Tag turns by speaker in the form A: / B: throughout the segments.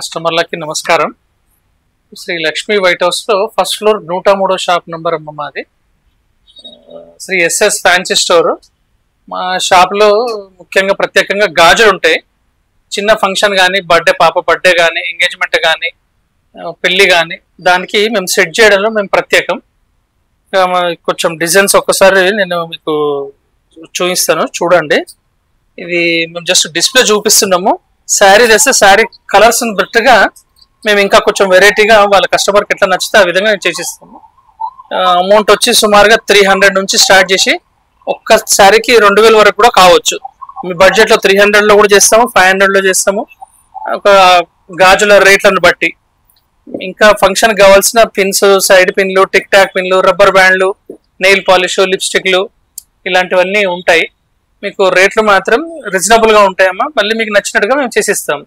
A: కస్టమర్లకి నమస్కారం. Shri Lakshmi white house లో first floor 103 shop number అమ్మ మాది. Shri SS fancy store. మా షాప్ లో ముఖ్యంగా ప్రత్యేకంగా గాజులు ఉంటాయి. చిన్న ఫంక్షన్ కానీ, పాప బర్త్డే కానీ, ఎంగేజ్మెంట్ కానీ, పెళ్లి కానీ, దానికి మేము సెట్ చేయడంలో మేము ప్రత్యేకం. కొంచెం డిజైన్స్ ఒక్కసారి నేను మీకు చూపిస్తాను, చూడండి. ఇది మేము జస్ట్ డిస్ప్లే చూపిస్తున్నాము. శారీ తెస్తే శారీ కలర్స్ బట్టుగా మేము ఇంకా కొంచెం వెరైటీగా వాళ్ళ కస్టమర్కి ఎట్లా నచ్చితే ఆ విధంగా మేము చేసిస్తాము. అమౌంట్ వచ్చి సుమారుగా 300 నుంచి స్టార్ట్ చేసి ఒక్క శారీకి 2000 వరకు కూడా కావచ్చు. మీ బడ్జెట్లో 300లో కూడా చేస్తాము, 500లో చేస్తాము, ఒక గాజుల రేట్లను బట్టి. ఇంకా ఫంక్షన్ కావాల్సిన పిన్స్, సైడ్ పిన్లు, టిక్ టాక్ పిన్లు, రబ్బర్ బ్యాండ్లు, నెయిల్ పాలిష్, లిప్స్టిక్లు ఇలాంటివన్నీ ఉంటాయి. మీకు రేట్లు మాత్రం రీజనబుల్గా ఉంటాయమ్మా. మళ్ళీ మీకు నచ్చినట్టుగా మేము చేసిస్తాము.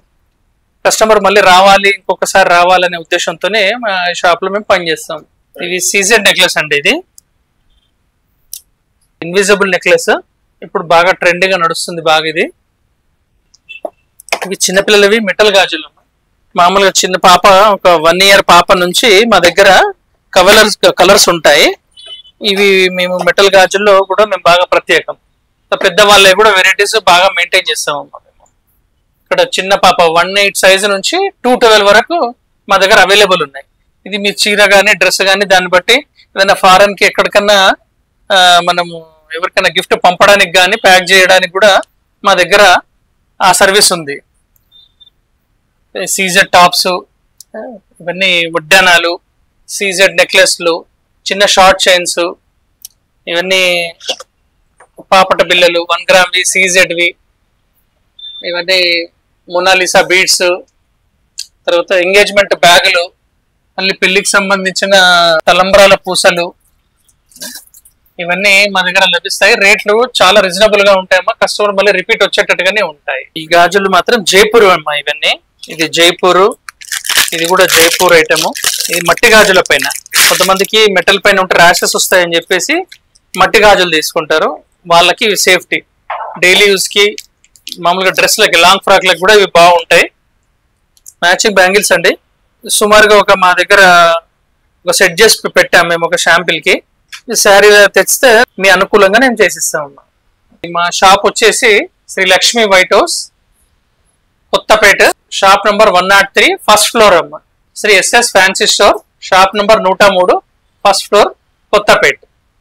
A: కస్టమర్ మళ్ళీ రావాలి, ఇంకొకసారి రావాలనే ఉద్దేశంతోనే మా షాప్లో మేము పనిచేస్తాం. ఇది సీజెడ్ నెక్లెస్ అండి. ఇది ఇన్విజిబుల్ నెక్లెస్, ఇప్పుడు బాగా ట్రెండింగ్గా నడుస్తుంది బాగా. ఇవి చిన్నపిల్లలవి మెటల్ గాజులు. మామూలుగా చిన్న పాప, ఒక 1 year పాప నుంచి మా దగ్గర కలర్స్ ఉంటాయి. ఇవి మేము మెటల్ గాజుల్లో కూడా మేము బాగా ప్రత్యేకం. పెద్దవాళ్ళే కూడా వెరైటీస్ బాగా మెయింటైన్ చేస్తాము. ఇక్కడ చిన్న పాప 1.8 సైజు నుంచి 212 వరకు మా దగ్గర అవైలబుల్ ఉన్నాయి. ఇది మీ చీర కానీ, డ్రెస్ కానీ, దాన్ని బట్టి ఏదైనా ఫారెన్కి ఎక్కడికన్నా మనము ఎవరికైనా గిఫ్ట్ పంపడానికి కానీ, ప్యాక్ చేయడానికి కూడా మా దగ్గర ఆ సర్వీస్ ఉంది. సీజెడ్ టాప్స్, ఇవన్నీ వడ్డానాలు, సీజెడ్ నెక్లెస్లు, చిన్న షార్ట్ చైన్స్, ఇవన్నీ పాపట బిల్లలు, 1 గ్రామ్వి, సీజెడ్వి, ఇవన్నీ మొనాలిసా బీడ్స్, తర్వాత ఎంగేజ్మెంట్ బ్యాగులు, మళ్ళీ పెళ్లికి సంబంధించిన తలంబ్రాల పూసలు, ఇవన్నీ మా దగ్గర లభిస్తాయి. రేట్లు చాలా రీజనబుల్ గా ఉంటాయమ్మా. కస్టమర్ మళ్ళీ రిపీట్ వచ్చేటట్టుగానే ఉంటాయి. ఈ గాజులు మాత్రం జైపూర్ అమ్మా. ఇవన్నీ ఇది జైపూరు, ఇది కూడా జైపూర్ ఐటమ్. ఇది మట్టి గాజుల పైన, కొంతమందికి మెటల్ పైన ఉంటే ర్యాషెస్ వస్తాయని చెప్పేసి మట్టి గాజులు తీసుకుంటారు. వాళ్ళకి సేఫ్టీ, డైలీ యూజ్ కి, మామూలుగా డ్రెస్లకి, లాంగ్ ఫ్రాక్లకి కూడా ఇవి బాగుంటాయి. మ్యాచింగ్ బ్యాంగిల్స్ అండి. సుమారుగా మా దగ్గర ఒక సెట్ చేసి పెట్టాము మేము ఒక శాంపిల్ కి. శారీ తెచ్చితే మీ అనుకూలంగా నేను చేసిస్తాము. మా షాప్ వచ్చేసి Shri Lakshmi white house, Kothapet, shop number 103, first floor అమ్మ. Shri SS fancy store, shop number 103, first floor, Kothapeta.